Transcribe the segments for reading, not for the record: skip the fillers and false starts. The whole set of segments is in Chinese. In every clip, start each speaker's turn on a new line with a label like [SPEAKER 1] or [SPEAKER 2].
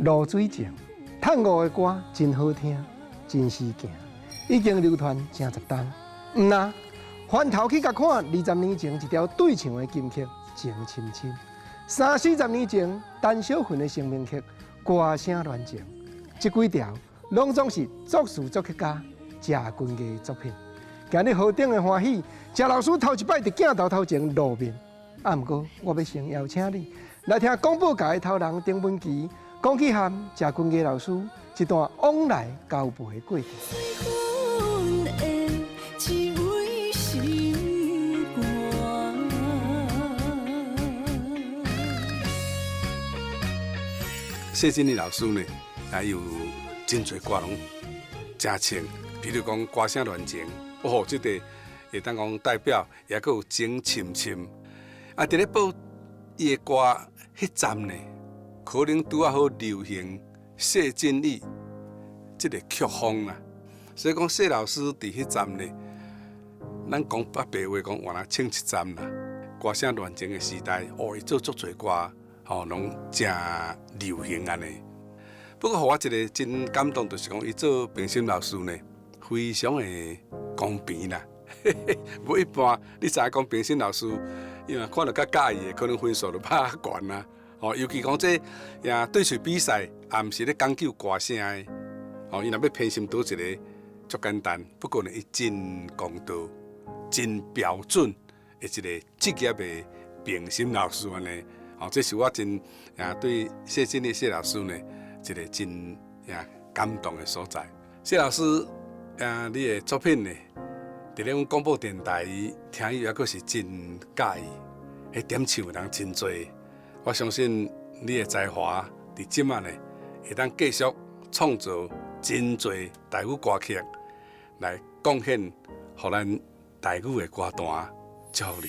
[SPEAKER 1] 露水情，探悟的歌真好听，真实行，已经流传正10单。那翻头去甲看20年前一条对唱的金曲《情深深》，30-40年前陈小云的成名曲《歌声恋情》，这几条拢总是作词作曲家谢君的作品。今日何等的欢喜，谢老师头一摆伫镜头头前露面。啊，毋过我要先邀请你来听广播界的头人丁文琪讲起和谢君的老师一段往来交陪的过程。
[SPEAKER 2] 谢振义老师呢，还有真侪歌拢真清，比如讲《歌声恋情》，哦，这个会当讲代表，也佫有《情深深》。啊，伫咧报伊的歌迄站呢，可能拄啊好流行谢振义这个曲风啦。所以讲谢老师伫迄站呢，咱讲北白话讲，原来称一站啦。歌声恋情的时代，哦，伊做足侪歌。吼，拢真流行安尼。不过，互我一个真感动，就是讲伊做评审老师呢，非常的公平啦。无一般，你知影讲评审老师，因为看到较介意的，可能分数就较悬啦。吼，尤其讲这呀对手比赛，也毋是咧讲究歌声的。吼，伊若要偏心倒一个，足简单。不过呢，伊真公道、真标准的一个职业的评审老师安尼。哦，这是我真对谢振义谢老师呢一个真感动的所在。谢老师你的作品呢，伫咧阮广播电台听伊，抑阁是真介意，迄点唱的人真多。我相信你的才华伫即马呢，会当继续创造真多台语歌曲来贡献，互咱台语的歌单。祝福你。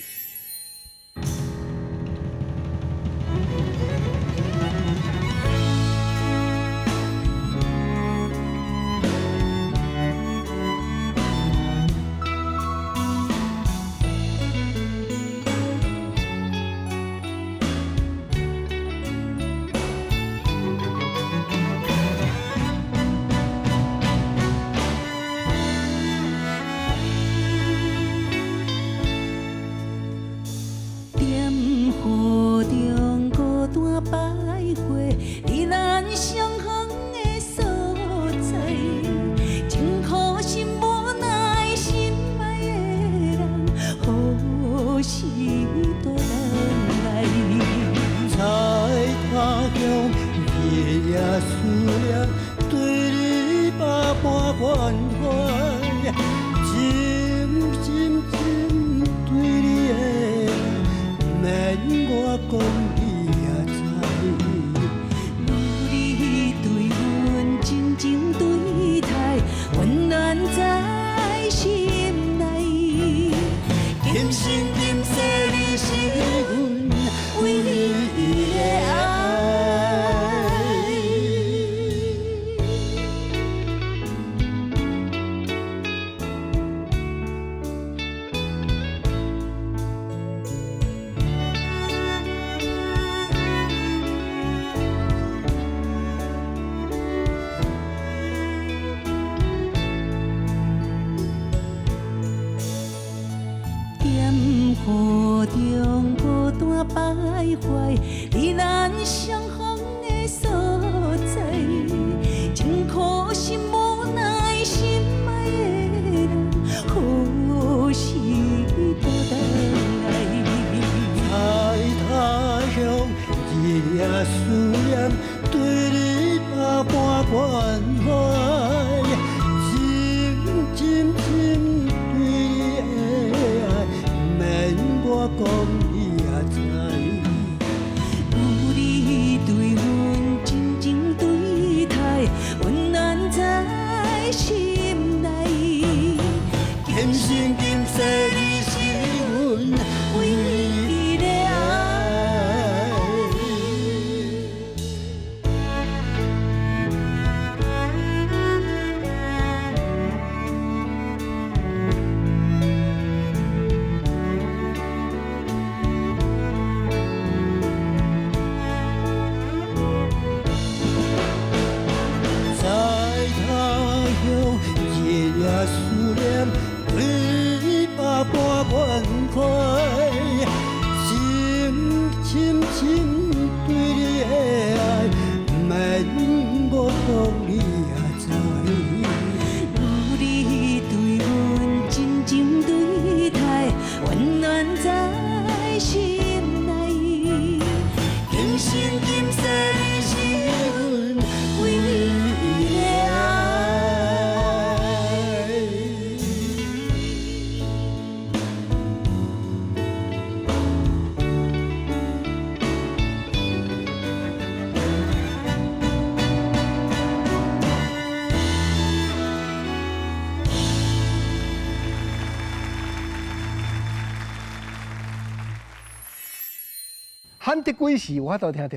[SPEAKER 1] 罕得几时有法度听到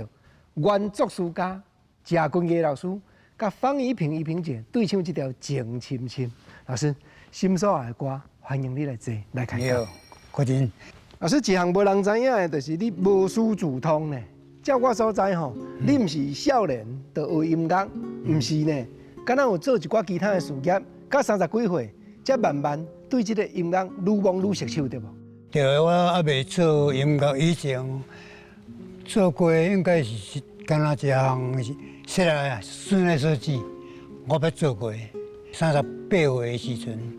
[SPEAKER 1] 原作词家谢君艺老师甲方怡萍姐对唱这条《情深深》。老师，心所爱的歌，欢迎你来坐来开讲。
[SPEAKER 3] 国珍，
[SPEAKER 1] 老师，一项无人知影的，就是你无师自通呢。照我所知吼，你毋是少年就学音乐，毋是呢，敢若有做一寡其他的事业，到30几岁，才慢慢对这个音乐愈摸愈熟手，对无？
[SPEAKER 3] 对，我还未做音乐以前，做过应该是敢若一项室内室内设计，我捌做过。38岁的时阵，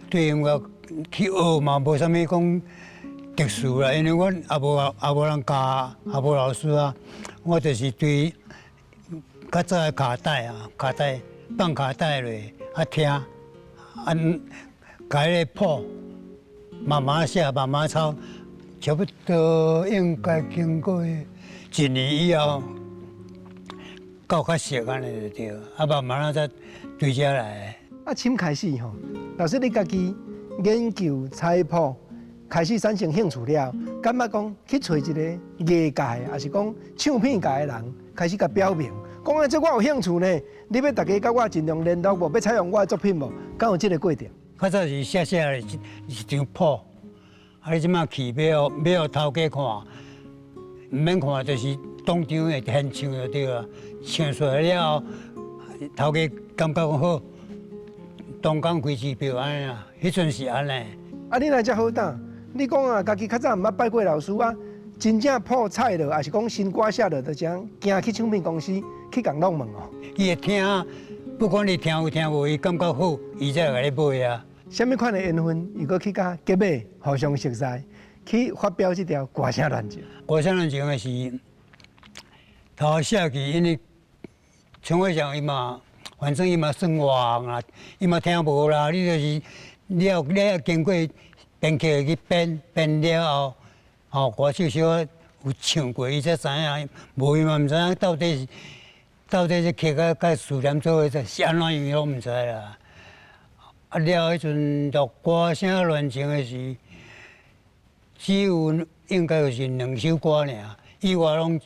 [SPEAKER 3] 对音乐去学嘛，无啥物讲特殊啦，因为我也无人教，也无老师啊，我就是对较早的卡带啊，卡带放卡带落啊听，啊，甲迄个谱慢慢写，慢慢抄，差不多应该经过1年以后，到较熟安尼就对，啊慢慢啊才对遮来。
[SPEAKER 1] 啊，请开始吼，老师你家己研究菜谱，开始产生兴趣了，感觉讲去找一个艺界，还是讲唱片界的人，开始甲表明，讲啊，这我有兴趣呢，你要大家甲我尽量联络无？要采用我的作品无？敢有这个过程？
[SPEAKER 3] 较早是写的一张谱，啊，你即马去要头家看，唔免看，就是当场的现唱就对了。唱出来了后，头家感觉好，当天开支票安尼啊，迄阵是安尼。
[SPEAKER 1] 啊，你来遮好胆，你讲啊，家己较早毋捌拜过老师啊，真正谱菜了，还是讲新歌写了，就将行去唱片公司去共弄问哦。
[SPEAKER 3] 伊会听，不管你听有听无，伊感觉好，伊才会甲你买啊。
[SPEAKER 1] 什么款的缘分，如果去甲结尾互相熟悉，去发表这条歌声乱情？
[SPEAKER 3] 歌声乱情的是头写去，因为像我讲伊嘛，反正伊嘛算忘啦，伊嘛听无啦，你就是你要经过编曲去编了后，歌手小有唱过，伊才知影，无伊嘛毋知影到底这曲甲词念做伙是安怎样，拢毋知啦。啊了，迄阵录歌声乱情的是，只有应该就是2首歌尔，以外拢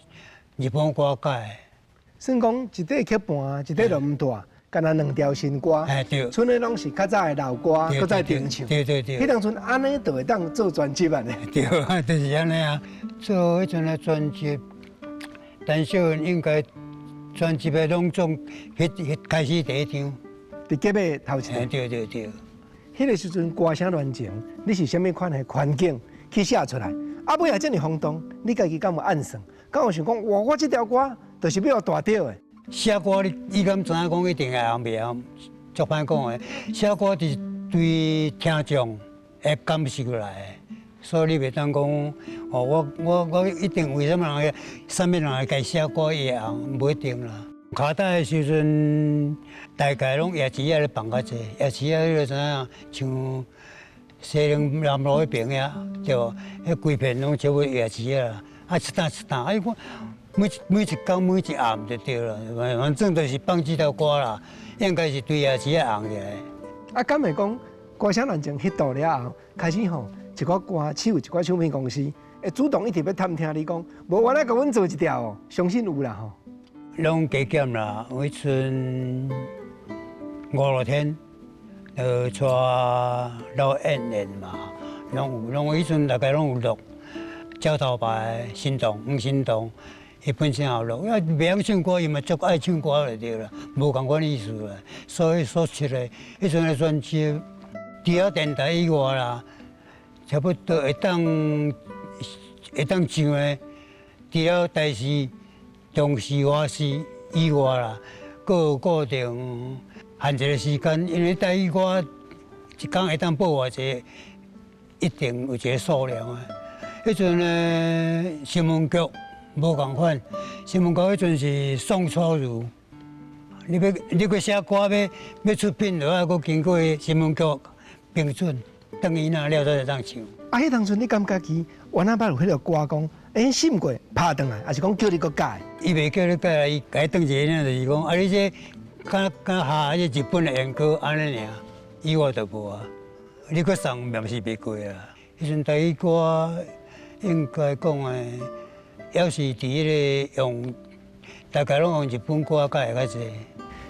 [SPEAKER 3] 日本歌改的。
[SPEAKER 1] 算讲一块曲盘，一块就毋大，干那2条新歌。
[SPEAKER 3] 哎对，
[SPEAKER 1] 剩的拢是较早的老歌，搁再重唱。
[SPEAKER 3] 对。
[SPEAKER 1] 迄当阵安尼就会当做专辑啊呢。
[SPEAKER 3] 对啊，就是安尼啊。做迄阵的专辑，陈小云应该专辑的拢总迄开始第一张。
[SPEAKER 1] 伫结尾头前。
[SPEAKER 3] 对。
[SPEAKER 1] 迄个时阵歌声乱情，你是虾米款的环境去写出来？啊，尾也遮尔轰动，你家己敢有暗算？敢有想讲，哇，我这条歌就是要大调的？
[SPEAKER 3] 写歌你敢知影讲一定会红袂红？足歹讲的，写歌是对听众的感受来的，所以你袂当讲哦，我一定为什么人个啥物人来改写歌会红，不一定啦。卡带的时阵，大概拢夜市仔咧放较济，夜市仔你就知影像西宁南路迄边遐，对无？迄规片拢差不多夜市仔啦，啊一档，哎我每一天每一暗就对了，反正就是放这条歌啦，应该是对夜市仔红起来。
[SPEAKER 1] 啊，敢会讲歌声乱情 hit 到了后，开始吼一寡歌手、一寡唱片公司会主动一直要探听你讲，无原来甲阮做一条哦，相信有啦吼。
[SPEAKER 3] 拢加减啦，有迄阵5、6天，带老演嘛，拢迄阵大概拢有录，鸟头牌、心动、黄心动，伊本身也录，因为袂晓唱歌，伊嘛足爱唱歌就对啦，无共款意思啦。所以所出的迄阵的专辑，除了电台以外啦，差不多会当唱的，除了台视。中视、华视以外啦，佫有固定限一个时间，因为台语歌一天会当播偌济，一定有一个数量啊。迄阵呢，新闻局无共款，新闻局迄阵是宋楚瑜，你要写歌要出品就要佫经过新闻局评准，等伊那了才会当唱。
[SPEAKER 1] 啊，迄当阵你感觉己原来捌有迄条歌讲？审过拍转来，还是讲叫你搁改？
[SPEAKER 3] 伊袂叫你改，伊改转一个呢，就是讲啊，你这敢下迄日本的演歌安尼尔，以外就无啊。你搁送面是袂过啊。迄阵台语歌应该讲诶，要是伫迄个用，大概拢用日本歌较会较济。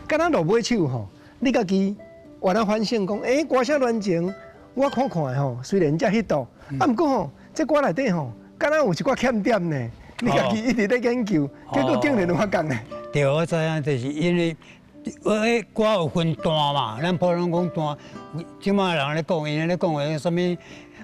[SPEAKER 1] 敢若落尾手吼，你家己原来反省讲，歌声乱情，我看看吼，虽然才迄度，啊，毋过吼，这歌内底吼，敢若有一寡欠点呢。你家己一直在研究，结果竟然有法讲呢。
[SPEAKER 3] 对，我知影，就是因为迄歌有分段嘛，咱普通讲段，即马人咧讲，因咧讲诶什物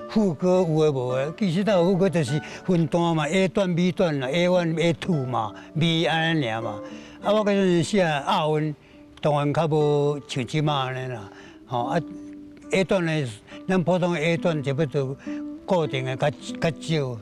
[SPEAKER 3] 副歌有诶无诶，其实它有副歌就是分段嘛 ，A 段、B 段啦 ，A1、A2 嘛，B 安尼尔嘛。啊，我嗰阵写亚文，当然较无像即马安尼啦，吼啊 A 段咧，咱普通 A 段就要做固定诶较少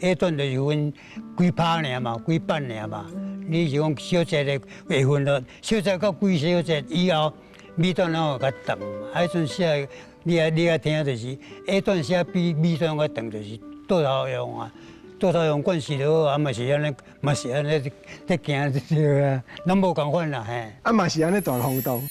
[SPEAKER 3] ，A 段就是分几拍尔嘛，几版尔嘛。你是讲小节的会分咯，小节到几小节以后，B 段然后较长，啊，迄阵写你爱听就是 A 段写比 B 段较长，就是倒头用啊。多少用惯势就好，啊嘛是安尼，嘛是安尼在行对啊，咱无共款啦嘿。
[SPEAKER 1] 啊嘛是安尼大风度。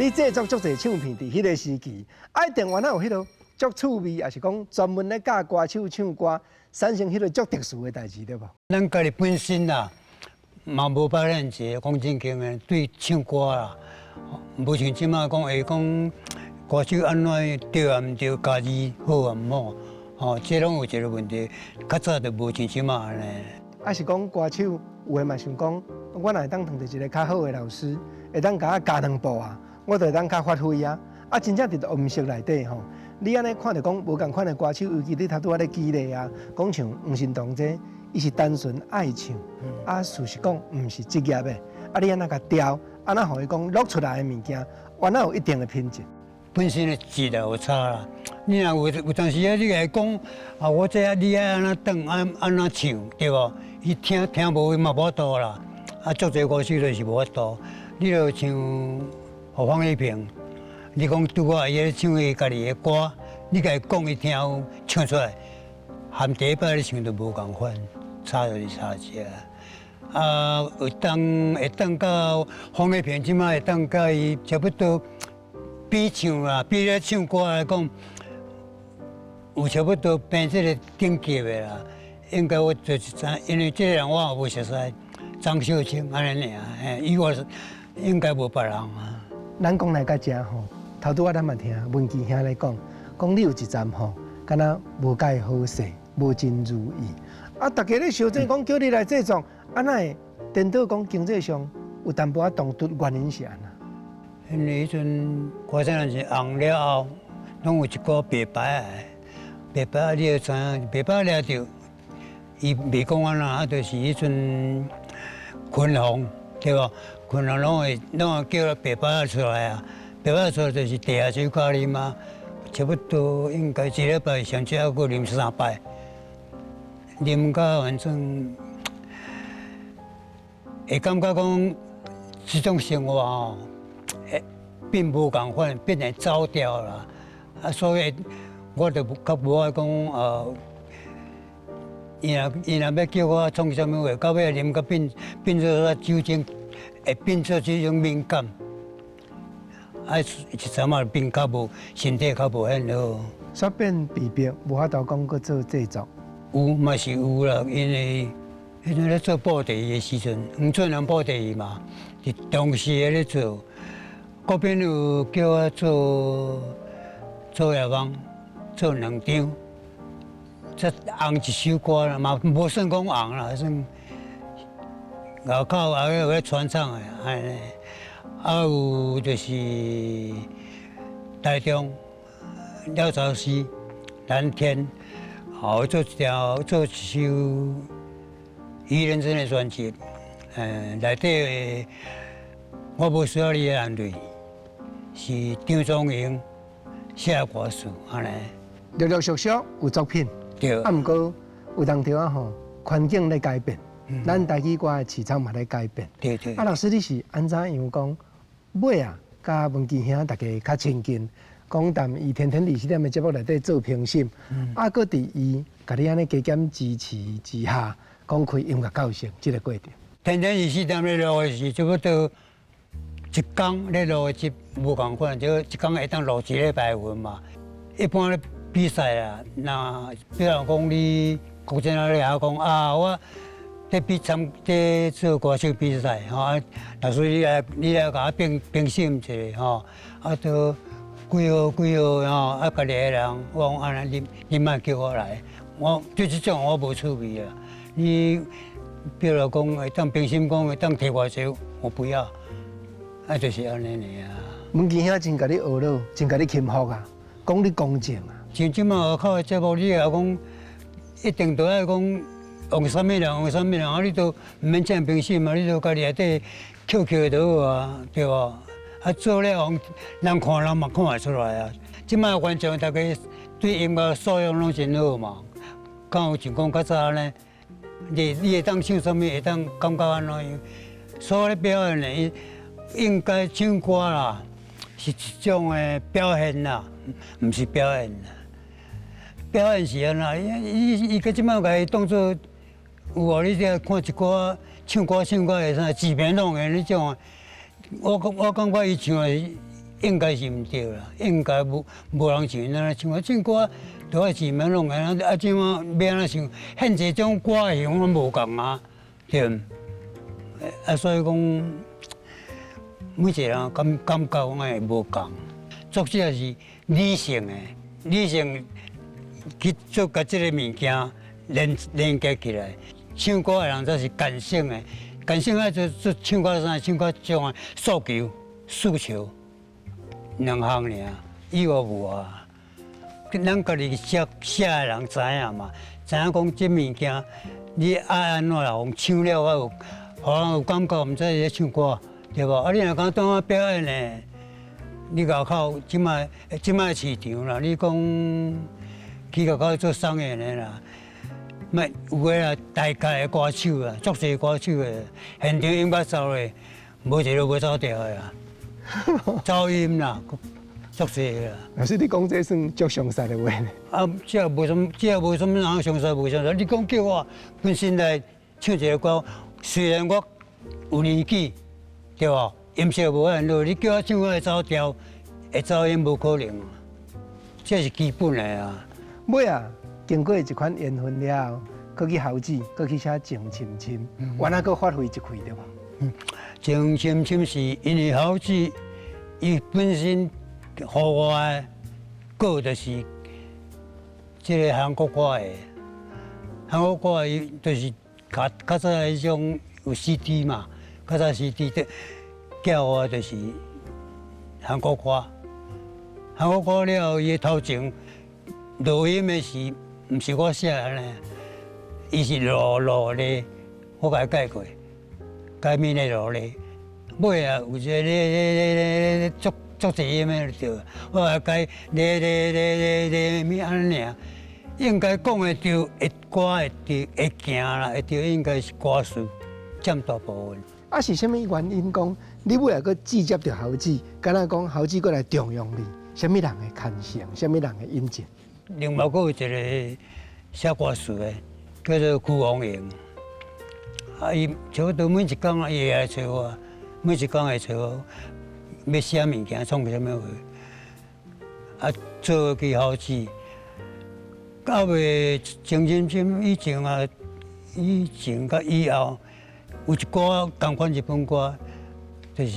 [SPEAKER 1] 你制作足侪唱片，伫迄个时期，一定原来有迄落足趣味，也是讲专门咧教歌手唱歌，产生迄落足特殊的代志，对无？
[SPEAKER 3] 咱家己本身啦，嘛无把咱一个讲正经的对唱歌啦，无像即马讲会讲歌手安怎对啊毋对，家己好啊毋好，吼，这拢有一个问题，较早就无像即马安尼。
[SPEAKER 1] 啊是讲歌手有诶嘛想讲，我若会当碰到一个较好的老师，会当甲我教两步啊。我就会当较发挥啊！啊，真正伫音乐内底吼，你安尼看着讲无共款的歌手，尤其你头拄仔咧举例啊，讲像黄新同这，伊是单纯爱唱，啊，事实讲毋是职业的，啊，你安那甲调，啊，安那互伊讲录出来的物件，原来有一定的品质。
[SPEAKER 3] 本身的质量有差啦。你若有当时啊，你来讲啊，我这啊，你爱安那转安那唱，对无？伊听无伊嘛无法度啦。啊，足侪歌手就是无法度。你著像何方一平，你讲拄啊，伊咧唱伊家己的歌，你甲伊讲伊听有唱出来，含第一摆咧唱都无共款，差就是差些。啊，会当到方一平，即摆会当甲伊差不多。比唱啦，比咧唱歌来讲，有差不多变这个等级的啦。应该我就是知，因为这个人我也无熟悉，张秀清安尼尔，伊我应该无别人啊。
[SPEAKER 1] 咱讲来到这吼，头拄咱嘛听文琪兄来讲，讲你有一站吼，敢若无介好势，无真如意。啊，大家咧小争讲叫你来制作，安那会颠倒讲经济上有淡薄仔动荡，原因是安那？
[SPEAKER 3] 因为迄阵歌仔人是红了后，拢有一个白白的，白白你就知影，白白了着，伊袂讲安那，就是迄阵群红，对无？群红拢会叫白白出来啊，白白出来就是地下水咖啉嘛，差不多应该一礼拜上少要过啉3摆，啉到反正会感觉讲这种生活吼。并无共款，变成走调啦。啊，所以我就较无爱讲伊若要叫我创啥物话，到尾啉到变做酒精，会变做这种敏感。啊，一阵仔变较无身体较无很好。
[SPEAKER 1] 煞变鼻病，无法度讲去做制作。
[SPEAKER 3] 有嘛是有啦，因为迄阵咧做布袋的时阵，黄俊良布袋嘛，是同时咧做。嗰边有叫我做夜晚，做2张，才红一首歌啦，嘛无算讲红啦，算外口也有咧传唱的，安尼。啊有就是台中廖朝诗、蓝天，好做一首愚人真的专辑，内底我无需要你的眼泪。是张宗英写歌词安尼，
[SPEAKER 1] 陆陆续续有作品，
[SPEAKER 3] 对。
[SPEAKER 1] 啊，毋过有当时啊吼，环境在改变，咱台语歌的市场嘛在改变。
[SPEAKER 3] 对对。
[SPEAKER 1] 啊，老师你是安怎样讲？尾啊，甲文琪兄大家较亲近，讲谈伊天天24点的节目内底做评审，啊，搁伫伊甲你安尼加减支持之下，讲开音乐教室这个过程。
[SPEAKER 3] 天天24点咧录的是差不多。一天咧录一无共款，就一天会当录1礼拜份嘛。一般咧比赛啊，那比如讲你国政咧也讲啊，我在做歌手比赛吼，啊，老师你来甲我评审一下吼，啊，都几号吼，啊，家己个人，我讲安尼你莫叫我来，我对这种我无趣味啊。你比如讲会当评审讲会当摕偌少，我不要。啊，就是安尼尔啊。
[SPEAKER 1] 文琪兄真甲你学了，真甲你钦服啊，讲你公正啊。
[SPEAKER 3] 像即马下口的节目，你也讲一定都要讲用啥物人，啊，你都毋免请评审嘛，你都家己内底扣就好啊，对无？啊，做了人看人嘛看会出来啊。即马观众大家对音乐素养拢真好嘛，敢有像讲较早呢？你会当唱啥物，会当感觉安怎样？所有咧表演呢？应该唱歌啦，是一种的表现啦，唔是表演啦。表演是安那，伊个即摆甲伊当作有哦，你只看一歌唱歌会啥字面弄的那种，我感觉伊唱的应该是唔对啦，应该无人像那唱歌都爱字面弄的，啊即摆要安怎唱，现这种歌的形拢无共啊，对唔？啊，所以讲。每一个人感觉讲会无共，作者是理性的，理性去做甲这个物件连接起来。唱歌的人则是感性的，感性爱做唱歌啥？唱歌种的诉求2项尔，以外无啊。咱家己写的人知影嘛，知影讲这物件你爱安怎啦？唱了我有，互人有感觉，毋知在唱歌。对无？啊，你若讲当我表演呢，你外口即摆市场啦，你讲去外口做商演的啦，卖有个啦，大家的歌手啦，足侪歌手的，现场音乐走咧，无一个袂走掉的啦，噪音啦，足侪啦。
[SPEAKER 1] 老师，你讲这算足详细的话呢？
[SPEAKER 3] 啊，这无什么人详细，无详细。你讲叫我本身来唱一个歌，虽然我有年纪，对无？音色无很好，你叫我唱我会走调，会走音无可能，这是基本的啊。
[SPEAKER 1] 尾啊，经过一款缘分了后，搁去校子，搁去写情深深，原来搁发挥一开对无？
[SPEAKER 3] 情深深是因为校子，伊本身予我的歌就是这个韩国歌的，韩国歌伊就是较早迄种有 CD 嘛，较早 CD 的。教我就是韩国歌，韩国歌了后，伊头前录音的是，毋是我写的呢，伊是罗咧，我甲伊改过，改名的罗咧。尾啊有一个咧足侪音的对，我甲改咧咪安尼尔，应该讲的对，会歌会对，会行啦，会对，应该是歌词占大部分。
[SPEAKER 1] 啊，是啥物原因讲你尾来搁直接着校子，敢若讲校子搁来重用你？啥物人的牵线？啥物人的引荐？
[SPEAKER 3] 另外阁有一个写歌词的，叫做邱王英。啊，伊差不多每一工啊，伊会来找我，每一工会找我，要写物件，创啥物话。啊，做去校子，到尾情深深以前啊，以前甲以后。有一歌同款一本歌，就是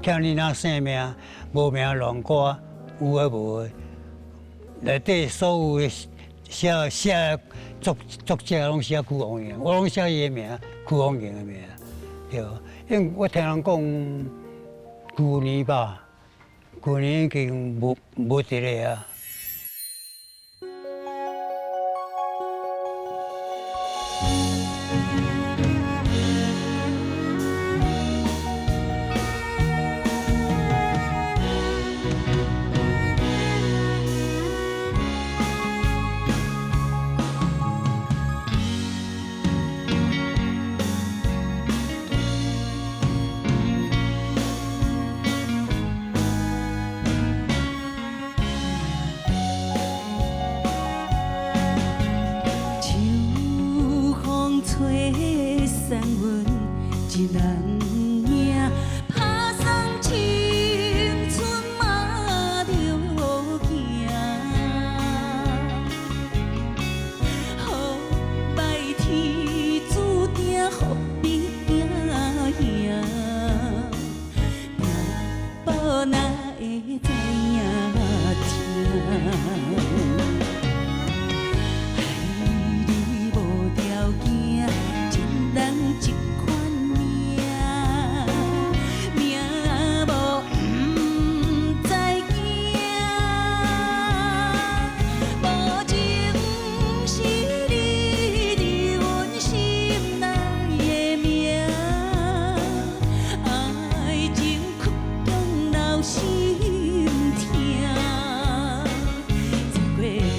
[SPEAKER 3] 听你那生命，无名乱歌，有诶无诶。内底所有诶写作者拢写邱王英，我拢写伊诶名，邱王英诶名，对。因为我听人讲，旧年吧，旧年已经无伫咧啊。
[SPEAKER 4] 心痛，一月。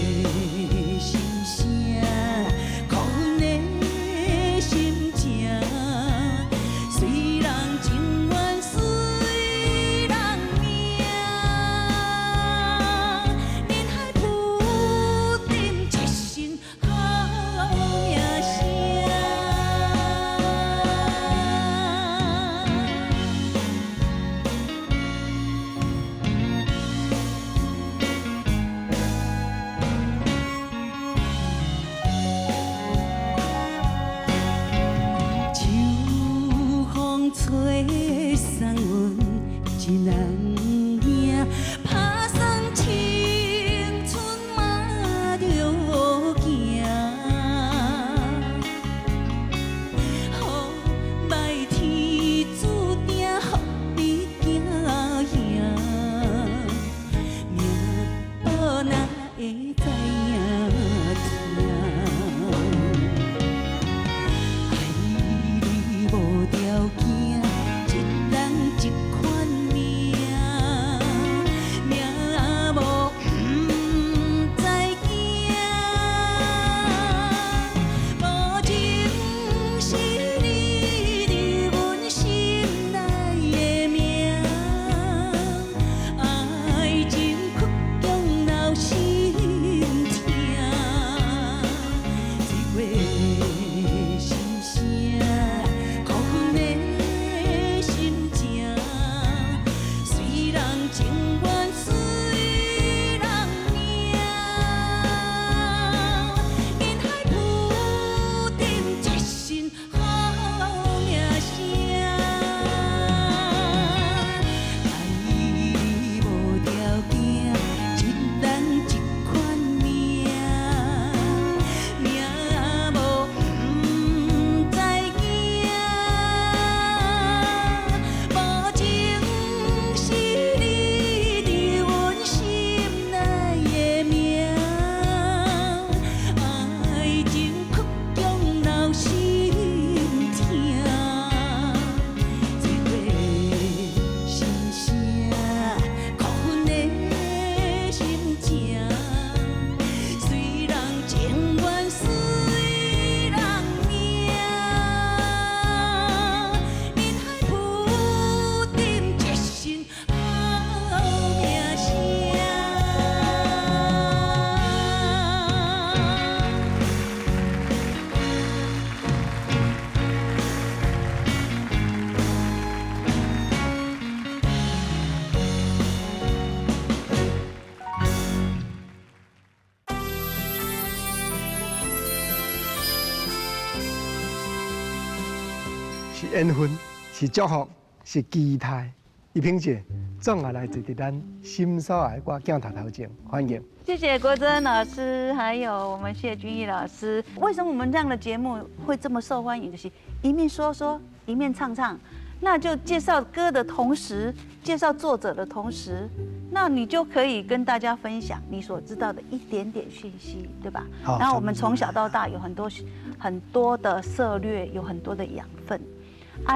[SPEAKER 1] 缘分，是祝福，是期待。一萍姐总也来坐伫咱心所爱歌镜头头前，欢迎。
[SPEAKER 4] 谢谢国珍老师，还有我们谢君毅老师。为什么我们这样的节目会这么受欢迎？就是一面说说，一面唱唱，那就介绍歌的同时，介绍作者的同时，那你就可以跟大家分享你所知道的一点点讯息，对吧？然后我们从小到大有很多的涉略，有很多的养分。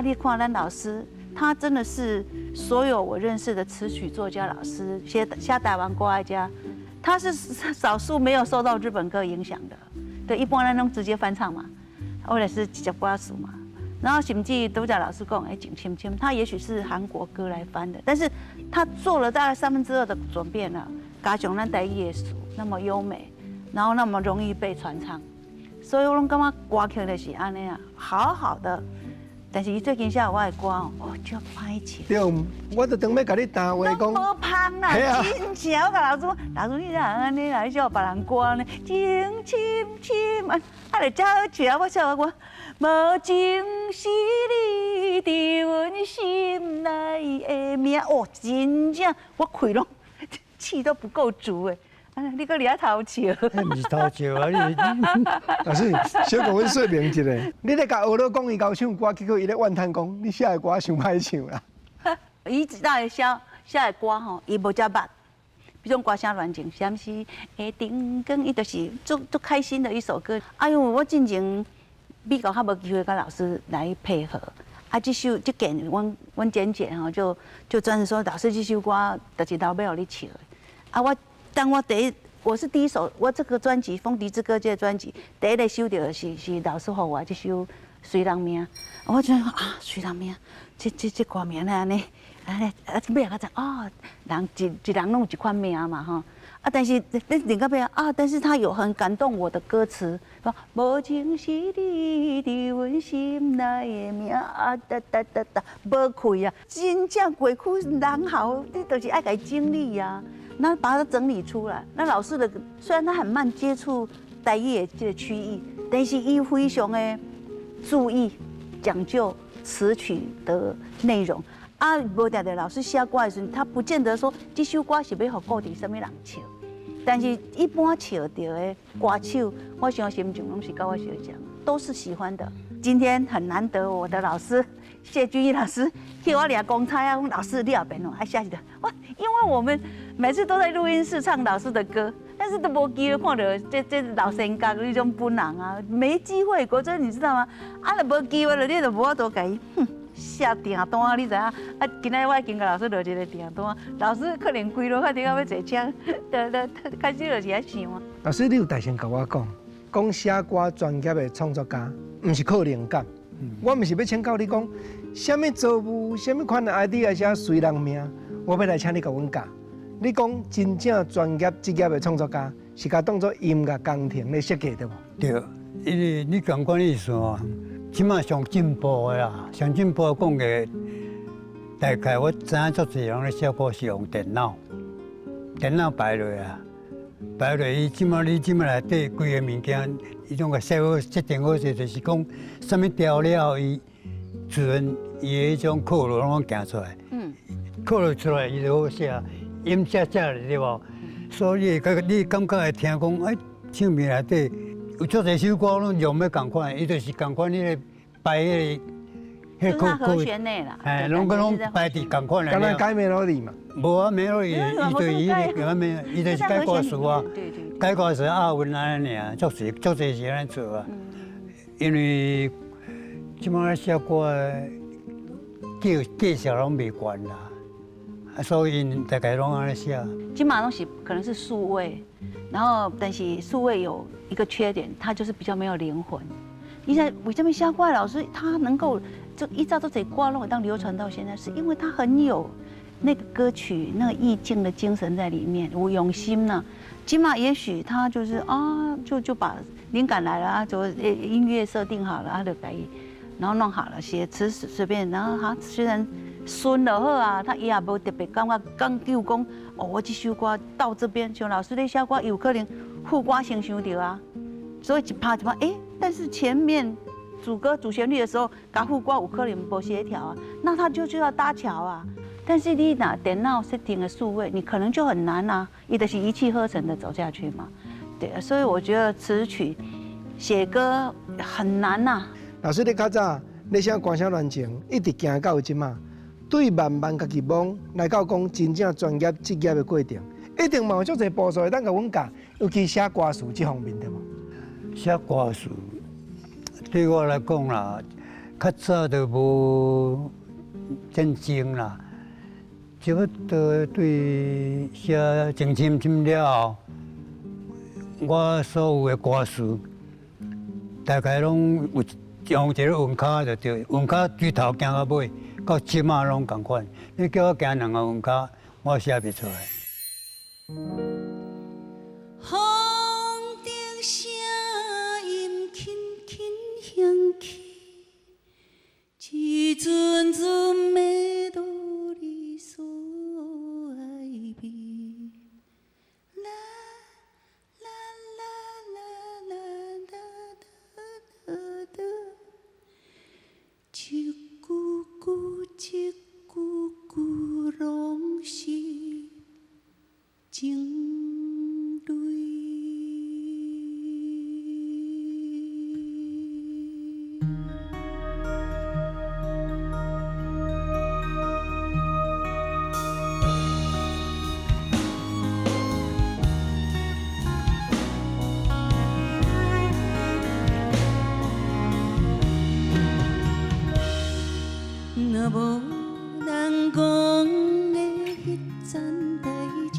[SPEAKER 4] 你看咱老师。他真的是所有我认识的词曲作家老师写台湾歌的家，他是少数没有受到日本歌影响的。对，一般人都直接翻唱嘛，或者是直接歌词嘛。然后甚至都在老师讲，景青青，他也许是韩国歌来翻的，但是他做了大概2/3的转变了，加上咱台语的词那么优美，然后那么容易被传唱，所以我拢感觉歌曲就是安尼啊，好好的。但是伊最近写我的歌哦，就歹唱。
[SPEAKER 1] 对，我就等要甲你答话讲。
[SPEAKER 4] 无芳啦，真正我甲老师讲，老师你若安尼来笑别人歌呢，情深深啊，就真好笑。我笑我无情是你伫阮心内的名，哦，真正我开拢气都不够足诶。你搁伫遐偷笑？
[SPEAKER 3] 不是偷笑啊！你
[SPEAKER 1] 老师，小共阮说明一下，你咧甲学佬讲伊交唱歌，结果伊咧怨叹讲你写的歌伤歹唱啦。
[SPEAKER 4] 伊那写的歌吼，伊无遮捌，比如歌声乱情，闪是会定更，伊就是足开心的一首歌。因为我进前比较无机会跟老师来配合，这件阮简简吼就专门说老师这首歌就是老尾互你唱的。我是第一首，我这个专辑《风笛之歌》这个专辑第一个收到的是老师给我这首《随人命》，我觉得啊，随人命，这歌名安尼，尾啊才人一人拢有一款命嘛吼，但是另个边但是他有很感动我的歌词，说无情是你伫阮心内的名无开啊，真正过去人好，你就是爱甲伊整理啊。那把它整理出来。那老师的虽然他很慢接触台语的这个曲艺，但是伊非常的注意讲究词曲的内容。无定定老师写歌的时候，他不见得说这首歌是要互固定什么人唱，但是一般唱到的歌手，我想心情拢是跟我相像，都是喜欢的。今天很难得，我的老师谢君毅老师替我俩公差啊，老师你后边哦，爱写一个哇，因为我们每次都在录音室唱老师的歌，但是都无机会看到这老性格那种本人啊，没机会。国珍你知道吗？就无机会了，你就无法度甲伊写订单，你知影？今仔我已经甲老师落一个订单，老师可能规路快点要坐车，开始就是在想啊。
[SPEAKER 1] 老师，你有大声甲我讲写歌专业的创作家，唔是靠灵感。我唔是要请教你讲，什么作物、什么款的 idea 写随人命，我要来请你甲阮教。你讲真正专业职业的创作家，是甲当作音乐工程的设计对无？
[SPEAKER 3] 对，因为你讲的意思啊，即马上进步的啦，上进步讲的，大概我知影足侪人咧写歌是用电脑排落啊，排落伊你即马内底规个物件。伊种个设好设定好势，就是讲什么调了，伊自然伊迄种套路拢行出来。套路出来伊就好写，音写的对无？所以你感觉会听讲，唱片内底有足侪首歌拢用要共款，伊就是共款迄个排迄
[SPEAKER 4] 个和弦内啦。
[SPEAKER 3] 拢排伫共款的。
[SPEAKER 1] 敢若改melody嘛？
[SPEAKER 3] 无啊melody，伊对伊就是改歌词啊。改歌词韵安尼尔，足侪是安尼做啊。因为即摆写歌技巧拢未悬啦，所以大概拢安尼写。
[SPEAKER 4] 即马拢是可能是数位，然后但是数位有一个缺点，它就是比较没有灵魂。你在为什么写歌老师他能够就依照这些歌拢会当流传到现在，是因为他很有那个歌曲那个意境的精神在里面，有用心呢。起码也许他就是就把灵感来了就音乐设定好了，就改，然后弄好了，写词随便，然后虽然顺就好啊，他也无特别感觉讲究讲我这首歌到这边，像老师咧写歌有可能副歌先想到啊，所以一拍但是前面主歌主旋律的时候，甲副歌有可能不协调啊，那他就要搭桥啊。但是你拿电脑 setting 的数位，你可能就很难啊，伊就是一气呵成的走下去嘛。对，所以我觉得词曲写歌很难呐。
[SPEAKER 1] 老师，你较早咧写歌声恋情，一直行到即马，对慢慢家己摸来到讲真正专业职业的过程，一定嘛有足侪步数会当甲阮教，尤其写歌词这方面对无？
[SPEAKER 3] 写歌词对我来讲啦，较早就无真精啦，差不多对写情深深了后，我所有的歌词大概拢有用一个韵脚就对，韵脚从头行到尾，到即马拢共款。你叫我行两个韵脚，我写袂出来。
[SPEAKER 5] 风中声音轻轻响起，一阵阵的落你所爱味。啦啦啦啦啦啦啦啦，一句句一句句拢是情泪。若无人讲的迄层代志，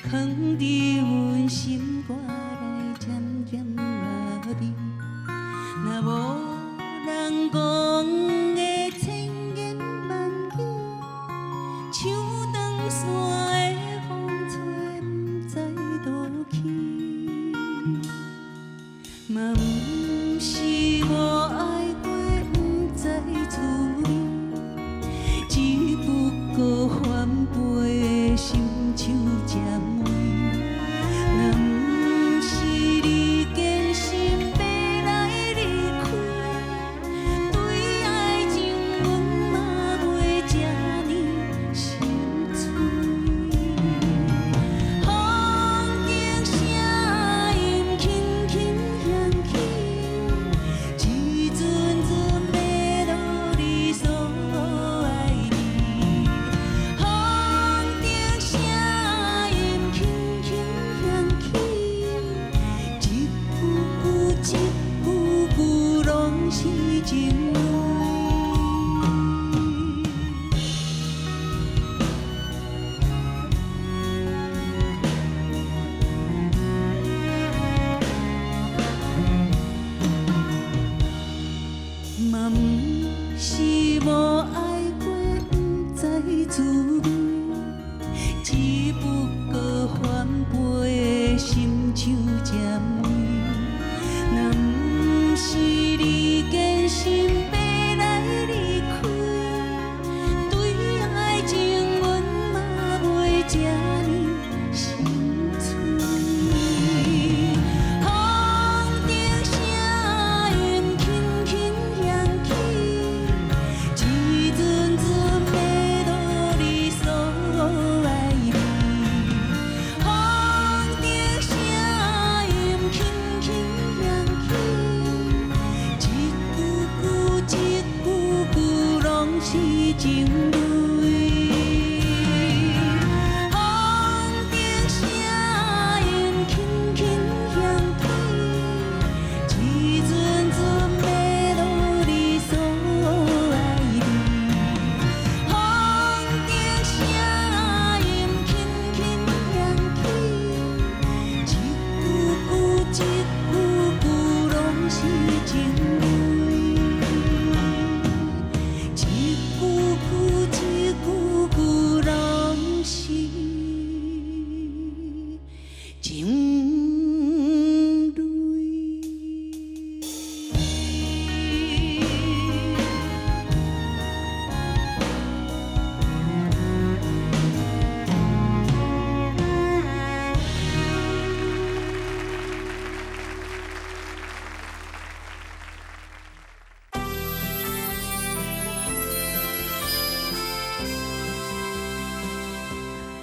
[SPEAKER 5] 藏伫阮心肝内渐渐麻痹。若无人讲的千言万语，像长山的风吹不知倒去。嘛不是无爱过，不知滋味，只不过翻飞的心像针梅。若不是你坚心要来离开，对爱情阮嘛袂这呢心碎。风中声音轻轻响起，一阵阵要落你所爱你。风中声音轻轻响起，一句句一句句拢是情泪。嘛不是无爱过，不知滋味，只不过翻飞的心像针梅。若不是你坚心要来离开，对爱情阮嘛袂这呢心碎。风中声音轻轻响起，一阵阵要落你所爱味。风中声音轻轻响起，一句句一句句拢是情泪。风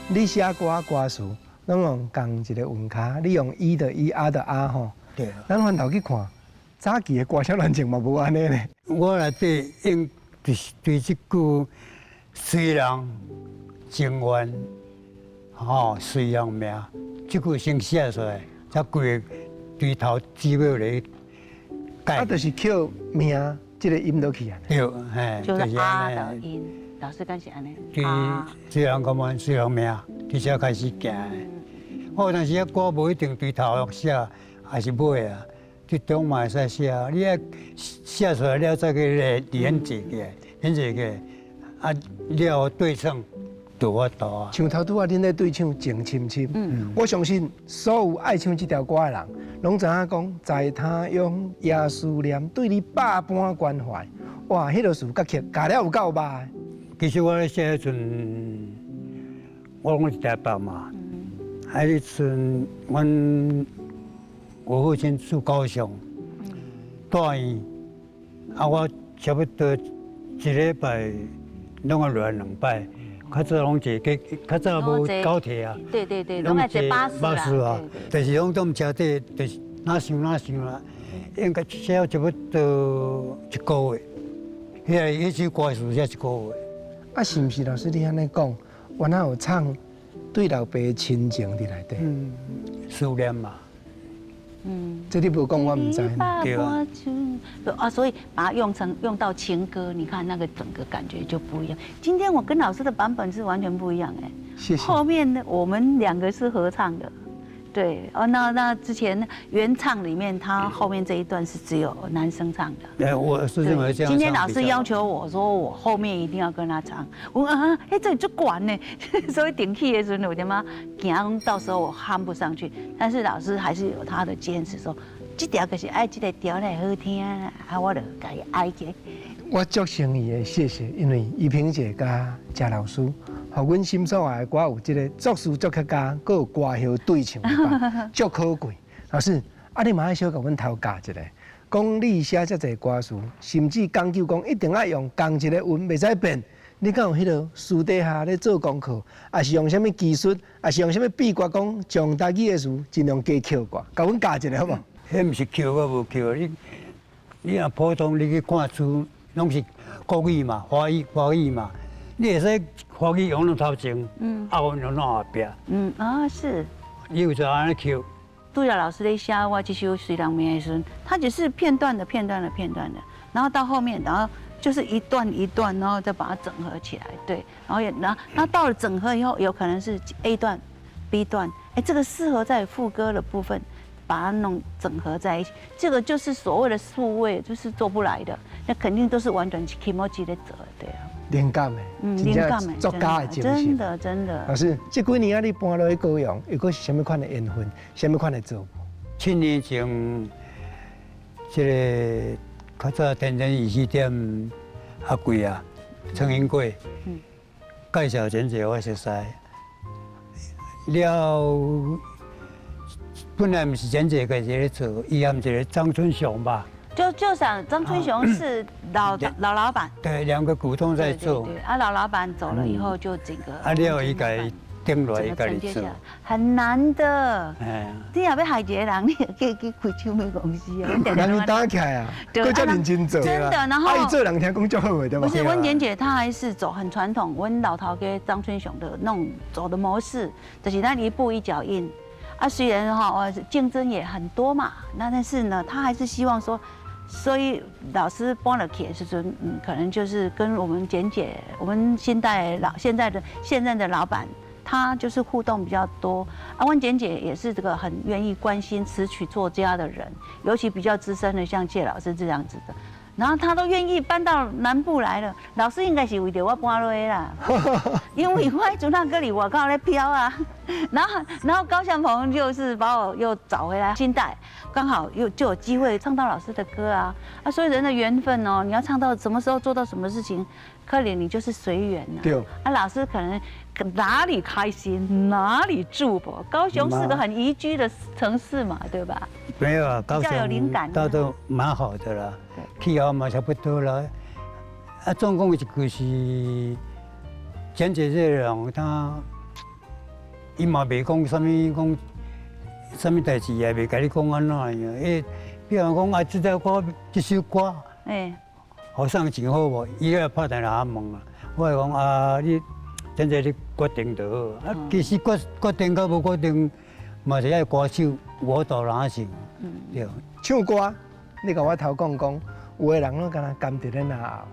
[SPEAKER 1] 你写歌词，拢用共一个韵卡，你用伊的伊，啊的啊吼。
[SPEAKER 3] 对。
[SPEAKER 1] 咱翻头去看，早期的歌声乱情嘛无安尼咧。
[SPEAKER 3] 我内底用对即句“虽然情愿，虽然命”，即句先写出来，才规个对头指尾咧改。
[SPEAKER 1] 就是扣命这个音落去啊。
[SPEAKER 3] 对，嘿，
[SPEAKER 4] 就是啊的音，老师敢是安尼。
[SPEAKER 3] 对，虽然讲完，虽然命，伫遮开始行。我有当时啊歌无一定对头写，还是尾啊。这中嘛会使写，你爱写出来了再去连接起来，连接起来，啊了对称，就我度啊。
[SPEAKER 1] 像头拄仔恁咧对唱《情深深》，我相信所有爱唱这条歌的人，拢知影讲在他乡也思念，对你百般关怀。哇，迄个词甲曲加了有够歹。
[SPEAKER 3] 其实我咧写迄阵，我讲是台北嘛，迄阵阮。我父亲住高雄，住院，我差不多一礼拜拢要来2摆，较早拢坐较早无高铁啊，
[SPEAKER 4] 对，拢爱坐巴士啊，
[SPEAKER 3] 但是拢都唔车底，就是哪想啦，应该写差不多1个月，迄首歌词写1个月。
[SPEAKER 1] 啊，是毋是老师你安尼讲，原来有唱对老爸的亲情伫内底？
[SPEAKER 3] 思念嘛。
[SPEAKER 1] 这你无讲我唔知。
[SPEAKER 3] 对
[SPEAKER 4] 啊，所以把它用到情歌，你看那个整个感觉就不一样。今天我跟老师的版本是完全不一样哎。
[SPEAKER 1] 谢谢。
[SPEAKER 4] 后面呢，我们2个是合唱的，对哦。那之前原唱里面，他后面这一段是只有男生唱的。
[SPEAKER 3] 我是认为这样。
[SPEAKER 4] 今天老师要求我说，我后面一定要跟他唱。我这里就管呢，所以顶起的时候有点嘛，惊到时候我喊不上去。但是老师还是有他的坚持，说这条就是爱这个调来好听，我就家己爱去。
[SPEAKER 1] 我足诚意的谢谢，因为依萍姐甲贾老师，互阮心所爱的歌有这个作词作曲家，佮有歌喉对唱的法，足可贵。老师，你嘛爱小甲阮头教一下，讲你写遮侪歌词，甚至讲究讲一定要用同一个韵，袂使变。你敢有迄个私底下咧做功课，还是用什么技术，还是用什么秘诀，讲将台语的词尽量加扣过，甲阮教一下好无？
[SPEAKER 3] 迄毋是扣我无扣，你若普通你去看书，拢是国语嘛，华语嘛，你会使华语用到头前，后语用到后壁。
[SPEAKER 4] 是。
[SPEAKER 3] 你有就安尼扣。
[SPEAKER 4] 杜雅老师咧写我这首《虽然没爱孙》，他只是片段的，然后到后面，然后就是一段一段，然后再把它整合起来，对，然后到了整合以后，有可能是 A 段、B 段，这个适合在副歌的部分。把它弄整合在一起，这个就是所谓的数位，就是做不来的，那肯定都是完全 kimochi 的做，对啊。
[SPEAKER 1] 灵感的，
[SPEAKER 4] 灵感的，
[SPEAKER 1] 作家的精神。
[SPEAKER 4] 真的。
[SPEAKER 1] 老师，这几年你搬落去高雄，又个是什么款的缘分，什么款的作物
[SPEAKER 3] ？7年前，这个较早天天仪式店阿贵啊，陈英贵，介绍真济我熟悉，了。本来不是真济个在做，伊含一个张春雄吧。
[SPEAKER 4] 就想张春雄是老板。对
[SPEAKER 3] ，2个股东在做。
[SPEAKER 4] 对，老板走了以后，就整个。
[SPEAKER 3] 了伊家顶落伊家己做。
[SPEAKER 4] 很难的。你也要害一个人，你去开唱片公司啊？
[SPEAKER 1] 人打起来啊，搁叫认真做。
[SPEAKER 4] 真的，然后。
[SPEAKER 1] 伊做人听讲足好的，对吧？
[SPEAKER 4] 不是温简姐，她还是走很传统，温老头跟张春雄的那种走的模式，就是他一步一脚印。虽然竞争也很多嘛，但是呢，他还是希望说，所以老师搬了去的时候，可能就是跟我们简姐，我们现在的老板，他就是互动比较多。温简姐也是这个很愿意关心词曲作家的人，尤其比较资深的，像谢老师这样子的。然后他都愿意搬到南部来了，老师应该是为着我搬落去啦，因为我迄阵那个里我靠在飘啊，然后高向鹏就是把我又找回来新带，刚好就有机会唱到老师的歌啊，所以人的缘分哦，你要唱到什么时候做到什么事情，可怜你就是随缘呐。
[SPEAKER 1] 对。
[SPEAKER 4] 老师可能哪里开心哪里住吧，高雄是个很宜居的城市嘛，对吧？
[SPEAKER 3] 没有啊，高雄倒都蛮好的啦，气候嘛差不多啦。总共一句是，简姐这个人他伊嘛袂讲啥物代志，也袂甲你讲安怎样。比如讲啊，这条歌，这首歌，好像真好无？伊咧拍电话问啊，我会讲啊，你现在你决定就好。啊，其实决定甲无决定，嘛是爱歌手我到哪想，对。
[SPEAKER 1] 唱歌，你甲我头讲，有的人拢敢若甘伫咧那后，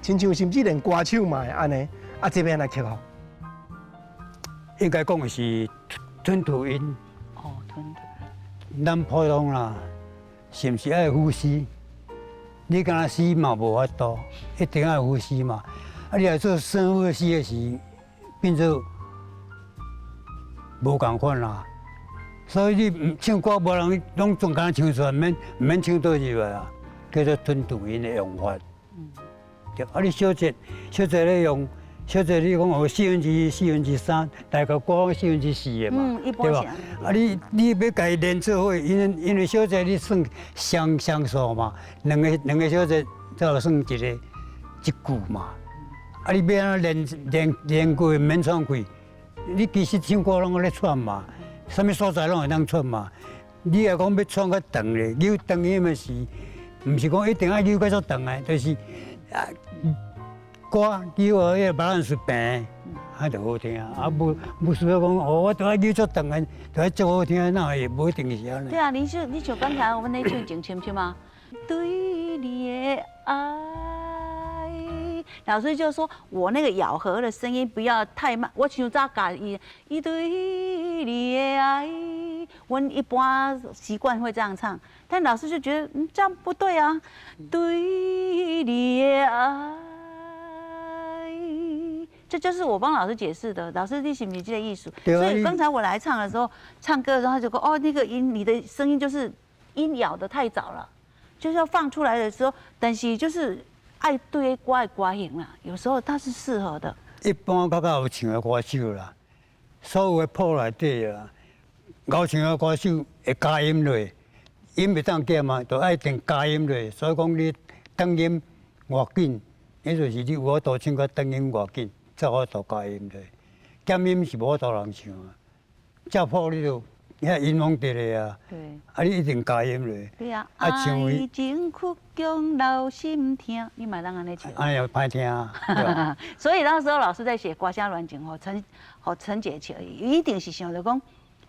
[SPEAKER 1] 亲像甚至连歌手嘛会安尼，啊这边来曲好。
[SPEAKER 3] 应该讲的是吞吐音。
[SPEAKER 4] 哦，吞吐。
[SPEAKER 3] 咱普通啦，是毋是爱呼吸？你敢若吸嘛无法度，一定要呼吸嘛。啊，你来做深呼吸的时，变做无共款啦。所以你唱歌无人拢总敢唱出来，免唱倒入来啊，叫做吞吐音的用法。对，啊，你小节咧用。小姐，你讲我3/4，大概歌4/4的嘛，对吧？啊，你要甲伊连做伙，因为小姐你算双数嘛，两个小姐才算一句嘛。啊，你要安连过免喘气，你其实唱歌拢咧喘嘛，啥物所在拢会当喘嘛。你若讲要喘较长咧，扭长音的是，毋是讲一定要扭较足长的，就是啊。歌叫我迄个 balance 平，啊就好听啊。无需要讲哦，我都要扭足长个，都要足好听，那也不一定是安尼。
[SPEAKER 4] 对啊，你像刚才我们那唱情深深嘛，对你的爱，老师就说我那个咬合的声音不要太慢，我像早教伊对你的爱，我一般习惯会这样唱，但老师就觉得这样不对啊，对你的爱。这就是我帮老师解释的，老师你是不是这个艺术？所以刚才我来唱的时候，唱歌的时候他就说哦，那个音你的声音就是音咬得太早了，就是要放出来的时候，但是就是爱对歌的歌型啦，有时候它是适合的。
[SPEAKER 3] 一般较有唱的歌手啦，所有的谱内底啦，有唱的歌手会加音落，音袂当减嘛，就爱定加音落，所以讲你等音偌紧，那就是你有法度唱个等音偌紧。才好度加音嘞，减音是无法度人唱啊。照谱你就遐音拢伫咧啊，啊你一定加音嘞。
[SPEAKER 4] 对啊，爱情曲强留心听，你嘛当安尼唱。
[SPEAKER 3] 哎呀，歹听啊。
[SPEAKER 4] 所以那时候老师在写《歌声乱情》陈姐唱，一定是想着讲，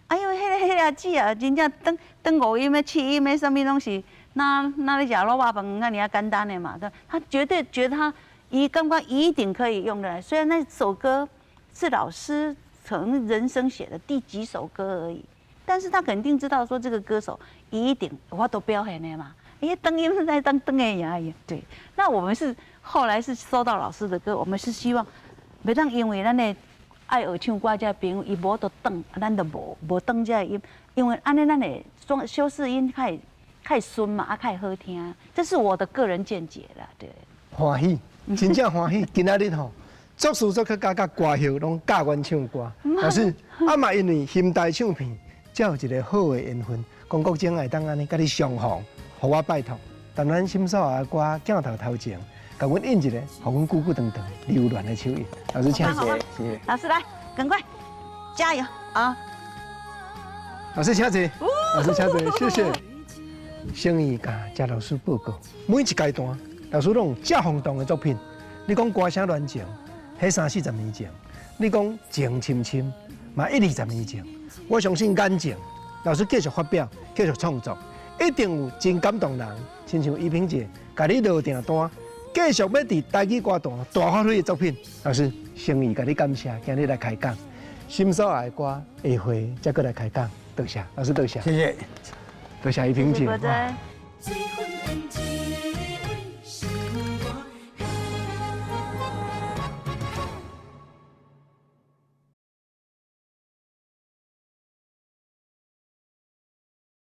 [SPEAKER 4] 哎呦，迄个子啊，真正等五音的、7音的，什么东西，那你食萝卜饭，那你要简单的嘛。他绝对觉得他。刚刚一定可以用的，虽然那首歌是老师可能人生写的第几首歌而已，但是他肯定知道说这个歌手一定我都表现的嘛，因为灯音是在当灯的而已。对，那我们是后来是收到老师的歌，我们是希望袂当因为咱的爱学唱歌这朋友伊无都转，咱就无转这音，因为安尼咱的修饰音较顺嘛，啊较好听，这是我的个人见解啦，对。
[SPEAKER 1] 欢喜。真正欢喜，今仔日吼，作词作曲家甲歌手拢教阮唱歌。老师，啊嘛因为现代唱片，才有一个好的缘分，龚国正会当安尼甲你相逢，互我拜托，但咱心所爱的歌镜头前，甲阮印一个，互阮久久长长流恋的手印。老师，请谢谢。
[SPEAKER 4] 老师来，赶快，加油啊！
[SPEAKER 1] 老师，请坐。老师，请坐，谢谢。生意甲贾老师报告，每一阶段。老师拢有遮轰动的作品，你讲歌声乱情，迄30-40年前；你讲情深深，嘛1-20年前。我相信感情，老师继续发表，继续创作，一定有真感动人。亲像依萍姐，甲你落订单，继续要伫台语歌坛大发挥的作品。老师，诚意甲你感谢，今日来开讲，心所爱的歌，下回再过来开讲。多谢，老师多谢。
[SPEAKER 3] 谢谢，
[SPEAKER 1] 多谢依萍姐。